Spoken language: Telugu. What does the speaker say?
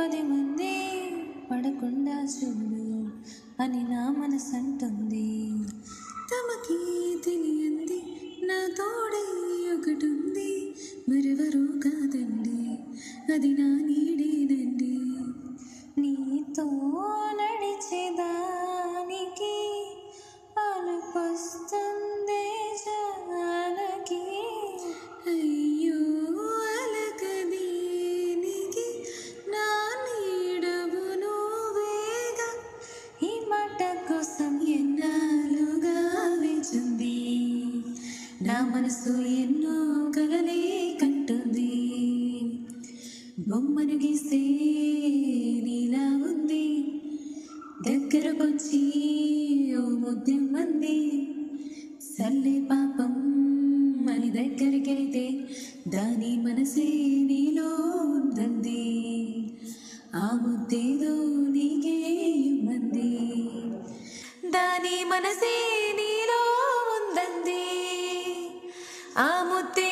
10 మంది పడకుండా చూడు అని నా మనసంటుంది. తమకి తెలియంది నా తోడై ఒకటుంది, మరెవరూ కాదండి అది నా నీడేనండి. నీతో నడిచేదానికి అలుపొస్తుందే జానకి. అయ్యో అలకదీనికి నా నీడవు నువ్వేగా, ఈ మాట కోసం ఎన్నాళ్ళుగా వేచుంది నా మనసు, ఎన్నో కలలే కంటుంది. బొమ్మను గీస్తే నీలా ఉంది, దగ్గరకొచ్చి ఓ ముద్దెమ్మంది. సర్లే పాపం అని దగ్గరికెళ్తే దాని మనసే నీలో ఉందంది, ఆ ముద్దేదో నీకే ఇమ్మంది. దాని మనసే నీలో ఉందంది, ఆ ముద్దే